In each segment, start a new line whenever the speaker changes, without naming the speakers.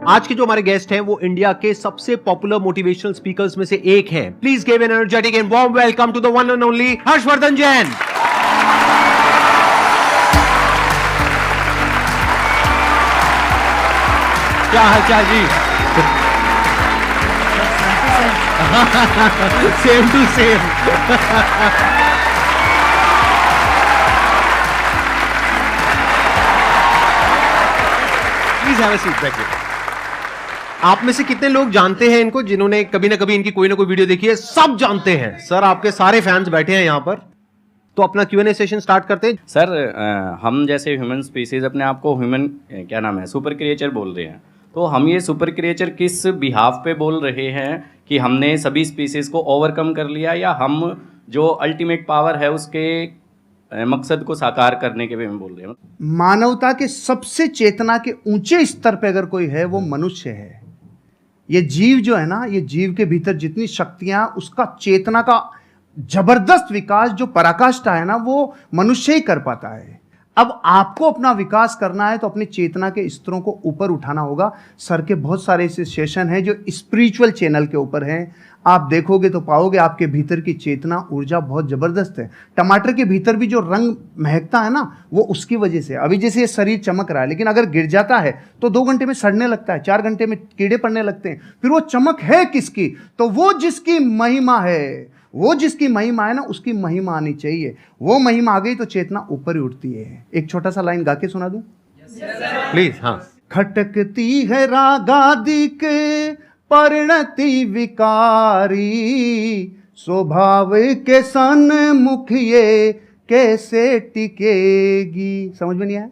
आज के जो हमारे गेस्ट हैं वो इंडिया के सबसे पॉपुलर मोटिवेशनल स्पीकर्स में से एक हैं। Please give an energetic and warm welcome to the one and only Harshvardhan Jain. क्या हाल चाल जी? Same to same. Please have a seat, बैठिए। आप में से कितने लोग जानते हैं इनको, जिन्होंने कभी ना कभी इनकी कोई ना कोई वीडियो देखी है? सब जानते हैं सर, आपके सारे फैंस बैठे हैं यहां पर। तो अपना Q&A सेशन स्टार्ट करते हैं।
सर हम जैसे ह्यूमन स्पीसीज अपने आप को ह्यूमन क्या नाम है सुपर क्रिएचर बोल रहे हैं, तो हम ये सुपर क्रिएचर किस बिहाफ पे बोल रहे हैं कि हमने सभी स्पीसीज को ओवरकम कर लिया, या हम जो अल्टीमेट पावर है उसके मकसद को साकार करने के वे में बोल रहे हैं?
मानवता के सबसे चेतना के ऊंचे स्तर पे अगर कोई है वो मनुष्य है। ये जीव जो है ना, ये जीव के भीतर जितनी शक्तियां, उसका चेतना का जबरदस्त विकास जो पराकाष्ठा है ना, वो मनुष्य ही कर पाता है। अब आपको अपना विकास करना है तो अपनी चेतना के स्तरों को ऊपर उठाना होगा। सर के बहुत सारे ऐसे सेशन हैं जो स्पिरिचुअल चैनल के ऊपर हैं, आप देखोगे तो पाओगे आपके भीतर की चेतना ऊर्जा बहुत जबरदस्त है। टमाटर के भीतर भी जो रंग महकता है ना, वो उसकी वजह से। अभी जैसे ये शरीर चमक रहा है, लेकिन अगर गिर जाता है तो 2 घंटे में सड़ने लगता है, 4 घंटे में कीड़े पड़ने लगते हैं। फिर वो चमक है किसकी? तो वो जिसकी महिमा है, वो जिसकी महिमा है ना, उसकी महिमा आनी चाहिए। वो महिमा आ गई तो चेतना ऊपर ही उठती है। एक छोटा सा लाइन गा के सुना दूं
प्लीज? हाँ।
खटकती है रागादिक परिणति विकारी, स्वभाव के सन्मुख ये कैसे टिकेगी। समझ में नहीं आया?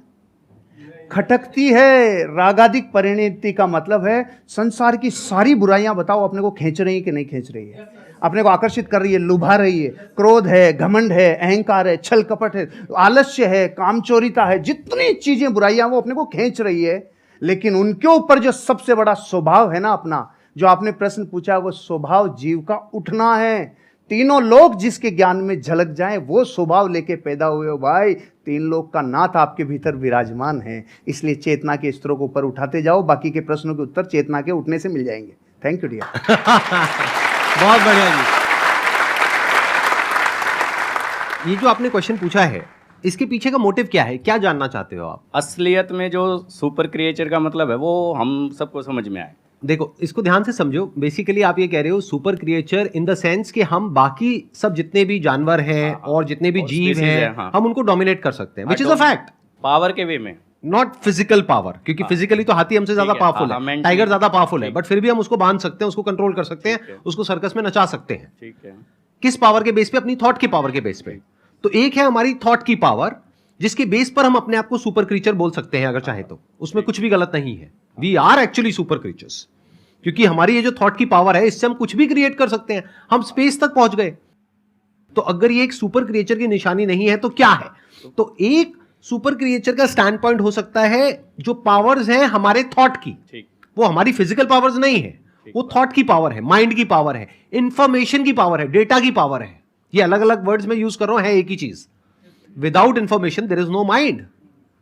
खटकती है रागादिक परिणति का मतलब है संसार की सारी बुराइयां बताओ अपने को खींच रही है कि नहीं खींच रही है, अपने को आकर्षित कर रही है, लुभा रही है। क्रोध है, घमंड है, अहंकार है, छल कपट है, आलस्य है, कामचोरिता है, जितनी चीजें बुराइयां वो अपने को खींच रही है। लेकिन उनके ऊपर जो सबसे बड़ा स्वभाव है ना अपना, जो आपने प्रश्न पूछा, वो स्वभाव जीव का उठना है। तीनों लोग जिसके ज्ञान में झलक जाएं, वो स्वभाव लेके पैदा हुए हो भाई। 3 लोग का नाथ आपके भीतर विराजमान है। इसलिए चेतना के स्तरों को ऊपर उठाते जाओ, बाकी के प्रश्नों के उत्तर चेतना के उठने से मिल जाएंगे। Thank you dear.
बहुत बढ़िया जी। ये जो आपने क्वेश्चन पूछा है, इसके पीछे का मोटिव क्या है? क्या जानना चाहते हो आप?
असलियत में जो सुपर क्रिएचर का मतलब है वो हम सबको समझ में आए।
देखो, इसको ध्यान से समझो। बेसिकली आप ये कह रहे हो super creature in the sense कि हम बाकी सब जितने भी जानवर हैं और जितने भी जीव हैं, हम उनको डोमिनेट कर सकते हैं, which is a fact.
Power के वे में,
नॉट फिजिकल पावर, क्योंकि फिजिकली तो हाथी हमसे ज्यादा पावरफुल है, टाइगर ज्यादा पावरफुल है, बट फिर भी हम उसको बांध सकते हैं, उसको कंट्रोल कर सकते हैं, उसको सर्कस में नचा सकते हैं।
ठीक है।
किस पावर के बेस पे? अपनी थॉट की पावर के बेस पे। तो एक है हमारी थॉट की पावर, जिसके बेस पर हम अपने आप को सुपर क्रीचर बोल सकते हैं अगर चाहे तो। उसमें कुछ भी गलत नहीं है। We are actually super creatures, क्योंकि हमारी ये जो थॉट की पावर है, इससे हम कुछ भी क्रिएट कर सकते हैं। हम स्पेस तक पहुंच गए। तो अगर ये एक सुपर क्रिएचर की निशानी नहीं है तो क्या है? तो एक सुपर क्रिएचर का स्टैंड पॉइंट हो सकता है जो पावर्स हैं हमारे थॉट की, वो हमारी फिजिकल पावर्स नहीं है, वो थॉट की पावर है, माइंड की पावर है, इंफॉर्मेशन की पावर है, डेटा की पावर है। ये अलग अलग वर्ड्स में यूज कर रहा हूं, है एक ही चीज। Without information there is no mind.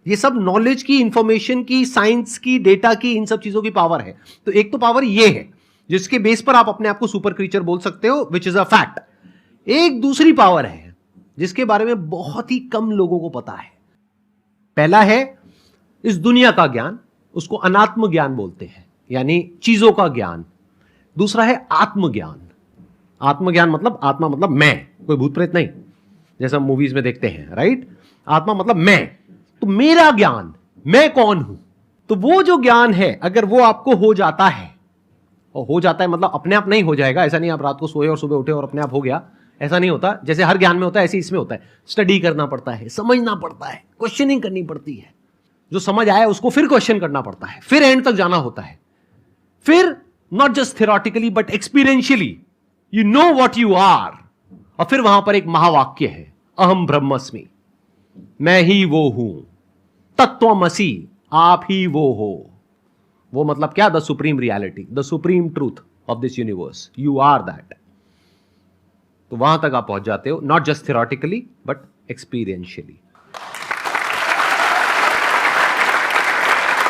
ये सब नॉलेज की, इंफॉर्मेशन की, साइंस की, डेटा की, इन सब चीजों की पावर है। तो एक तो पावर ये है जिसके बेस पर आप अपने आप को सुपर क्रीचर बोल सकते हो, विच इज अ फैक्ट। एक दूसरी पावर है जिसके बारे में बहुत ही कम लोगों को पता है। पहला है इस दुनिया का ज्ञान, उसको अनात्म ज्ञान बोलते हैं, यानी चीजों का ज्ञान। दूसरा है आत्मज्ञान। आत्मज्ञान मतलब, आत्मा मतलब मैं, कोई भूत प्रेत नहीं, जैसा मूवीज में देखते हैं, राइट? आत्मा मतलब मैं। तो मेरा ज्ञान, मैं कौन हूं। तो वो जो ज्ञान है, अगर वो आपको हो जाता है, और हो जाता है मतलब अपने आप नहीं हो जाएगा, ऐसा नहीं आप रात को सोए और सुबह उठे और अपने आप हो गया, ऐसा नहीं होता। जैसे हर ज्ञान में होता है, ऐसे इसमें होता है। स्टडी करना पड़ता है, समझना पड़ता है, क्वेश्चनिंग करनी पड़ती है। जो समझ आया उसको फिर क्वेश्चन करना पड़ता है, फिर एंड तक जाना होता है। फिर not just theoretically but experientially you know what you are. और फिर वहां पर एक महावाक्य है, अहम ब्रह्मस्मि, मैं ही वो हूं, तत्वमसि, आप ही वो हो। वो मतलब क्या? The supreme reality, the supreme truth of this universe, you are that. तो वहां तक आप पहुंच जाते हो, not just theoretically but experientially.